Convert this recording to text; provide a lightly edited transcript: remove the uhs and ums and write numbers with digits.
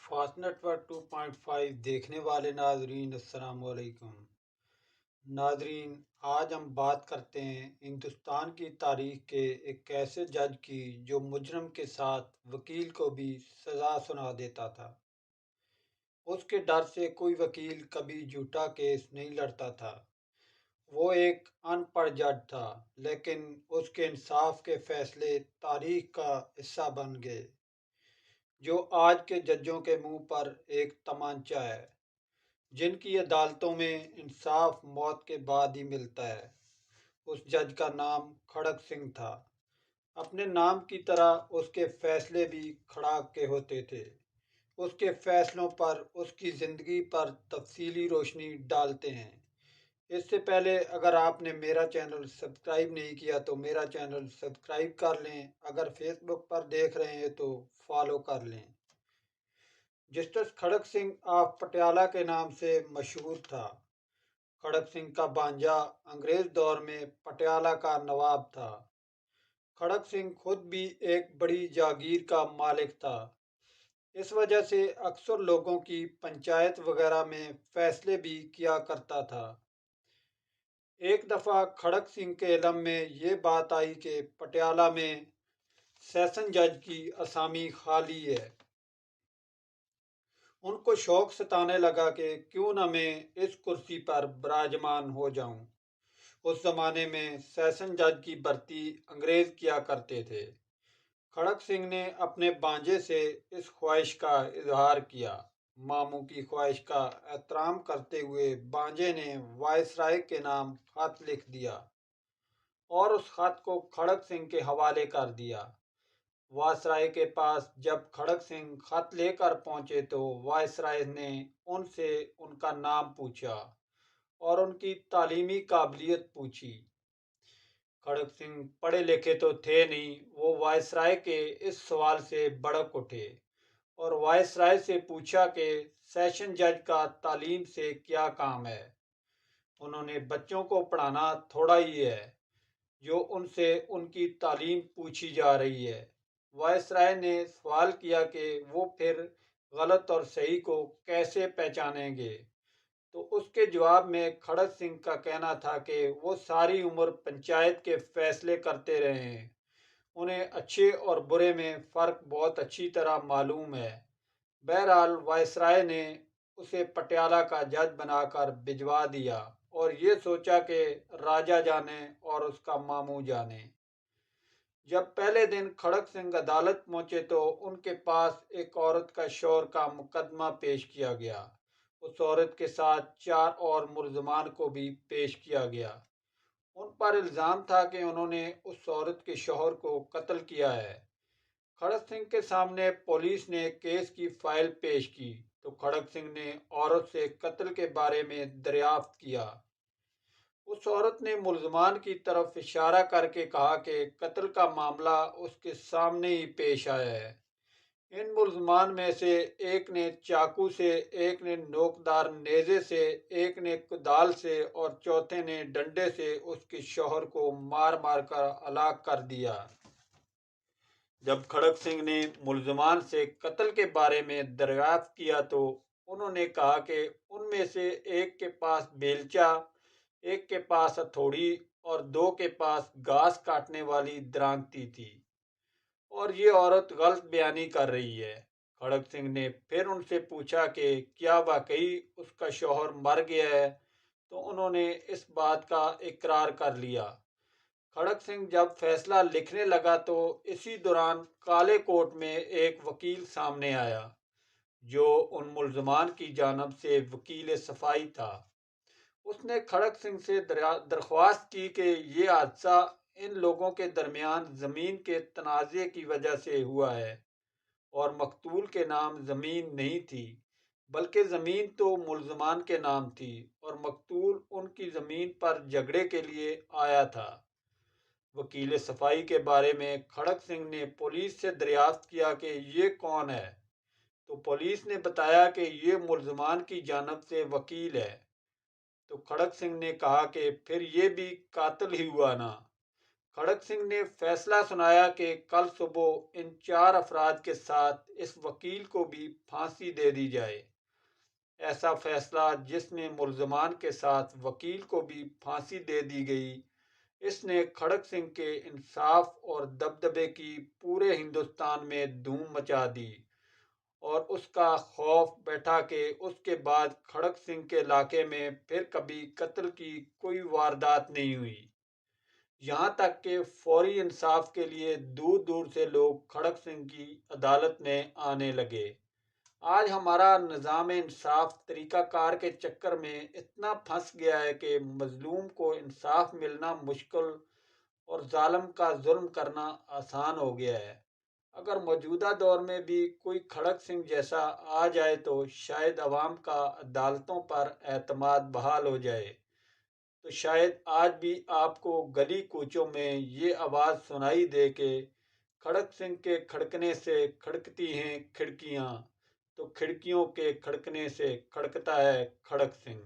Fast network 2.5 देखने वाले नाजरीन अस्सलाम वालेकुम। नाजरीन, आज हम बात करते हैं हिंदुस्तान की तारीख के एक ऐसे जज की जो मुजरम के साथ वकील को भी सज़ा सुना देता था। उसके डर से कोई वकील कभी झूठा केस नहीं लड़ता था। वो एक अनपढ़ जज था, लेकिन उसके इंसाफ के फैसले तारीख का हिस्सा बन गए, जो आज के जजों के मुंह पर एक तमांचा है, जिनकी अदालतों में इंसाफ मौत के बाद ही मिलता है। उस जज का नाम खड़क सिंह था। अपने नाम की तरह उसके फैसले भी खड़ाक के होते थे। उसके फैसलों पर, उसकी ज़िंदगी पर तफसीली रोशनी डालते हैं। इससे पहले अगर आपने मेरा चैनल सब्सक्राइब नहीं किया तो मेरा चैनल सब्सक्राइब कर लें। अगर फेसबुक पर देख रहे हैं तो फॉलो कर लें। जस्टिस खड़क सिंह ऑफ पटियाला के नाम से मशहूर था। खड़क सिंह का भांजा अंग्रेज दौर में पटियाला का नवाब था। खड़क सिंह खुद भी एक बड़ी जागीर का मालिक था। इस वजह से अक्सर लोगों की पंचायत वगैरह में फैसले भी किया करता था। एक दफ़ा खड़क सिंह के इल्म में ये बात आई कि पटियाला में सेशन जज की असामी खाली है। उनको शौक सताने लगा कि क्यों न मैं इस कुर्सी पर विराजमान हो जाऊं। उस जमाने में सेशन जज की भर्ती अंग्रेज किया करते थे। खड़क सिंह ने अपने बांजे से इस ख्वाहिश का इजहार किया। मामू की ख्वाहिश का एहतराम करते हुए बांजे ने वायसराय के नाम खत लिख दिया और उस खत को खड़क सिंह के हवाले कर दिया। वायसराय के पास जब खड़क सिंह खत लेकर पहुंचे तो वायसराय ने उनसे उनका नाम पूछा और उनकी तालीमी काबिलियत पूछी। खड़क सिंह पढ़े लिखे तो थे नहीं। वो वायसराय के इस सवाल से भड़क उठे और वायसराय से पूछा कि सेशन जज का तालीम से क्या काम है। उन्होंने बच्चों को पढ़ाना थोड़ा ही है जो उनसे उनकी तालीम पूछी जा रही है। वायसराय ने सवाल किया कि वो फिर गलत और सही को कैसे पहचानेंगे। तो उसके जवाब में खड़क सिंह का कहना था कि वो सारी उम्र पंचायत के फैसले करते रहे हैं। उन्हें अच्छे और बुरे में फ़र्क बहुत अच्छी तरह मालूम है। बहरहाल वायसराय ने उसे पटियाला का जज बनाकर भिजवा दिया और ये सोचा कि राजा जाने और उसका मामू जाने। जब पहले दिन खड़क सिंह अदालत पहुंचे तो उनके पास एक औरत का शौहर का मुकदमा पेश किया गया। उस औरत के साथ चार और मुलजमान को भी पेश किया गया। उन पर इल्ज़ाम था कि उन्होंने उस औरत के शौहर को कत्ल किया है। खड़क सिंह के सामने पुलिस ने केस की फाइल पेश की तो खड़क सिंह ने औरत से कत्ल के बारे में दरियाफ्त किया। उस औरत ने मुल्ज़मान की तरफ इशारा करके कहा कि कत्ल का मामला उसके सामने ही पेश आया है। इन मुल्ज़मान में से एक ने चाकू से, एक ने नोकदार नेज़े से, एक ने कुदाल से और चौथे ने डंडे से उसके शौहर को मार मार कर हलाक कर दिया। जब खड़क सिंह ने मुल्ज़मान से कत्ल के बारे में दरियाफ्त किया तो उन्होंने कहा कि उनमें से एक के पास बेलचा, एक के पास हथौड़ी और दो के पास घास काटने वाली दरांती थी और ये औरत गलत बयानी कर रही है। खड़क सिंह ने फिर उनसे पूछा कि क्या वाकई उसका शौहर मर गया है, तो उन्होंने इस बात का इकरार कर लिया। खड़क सिंह जब फैसला लिखने लगा तो इसी दौरान काले कोट में एक वकील सामने आया जो उन मुल्ज़मान की जानब से वकील सफाई था। उसने खड़क सिंह से दरख्वास्त की कि ये हादसा इन लोगों के दरमियान ज़मीन के तनाज़े की वजह से हुआ है और मकतूल के नाम ज़मीन नहीं थी, बल्कि ज़मीन तो मुल्ज़मान के नाम थी और मकतूल उनकी ज़मीन पर झगड़े के लिए आया था। वकील सफाई के बारे में खड़क सिंह ने पुलिस से दरियाफ्त किया कि ये कौन है, तो पुलिस ने बताया कि ये मुल्ज़मान की जानब से वकील है। तो खड़क सिंह ने कहा कि फिर ये भी कातिल ही हुआ ना। खड़क सिंह ने फैसला सुनाया कि कल सुबह इन 4 अफराद के साथ इस वकील को भी फांसी दे दी जाए। ऐसा फैसला जिसमें मुल्ज़मान के साथ वकील को भी फांसी दे दी गई, इसने खड़क सिंह के इंसाफ और दबदबे की पूरे हिंदुस्तान में धूम मचा दी और उसका खौफ बैठा कि उसके बाद खड़क सिंह के इलाके में फिर कभी कत्ल की कोई वारदात नहीं हुई। यहाँ तक कि फौरी इंसाफ के लिए दूर दूर से लोग खड़क सिंह की अदालत में आने लगे। आज हमारा निज़ाम इंसाफ तरीक़ाकार के चक्कर में इतना फंस गया है कि मज़लूम को इंसाफ मिलना मुश्किल और ज़ालिम का जुल्म करना आसान हो गया है। अगर मौजूदा दौर में भी कोई खड़क सिंह जैसा आ जाए तो शायद अवाम का अदालतों पर एतमाद बहाल हो जाए। तो शायद आज भी आपको गली कूचों में ये आवाज़ सुनाई दे कि खड़क सिंह के खड़कने से खड़कती हैं खिड़कियाँ, तो खिड़कियों के खड़कने से खड़कता है खड़क सिंह।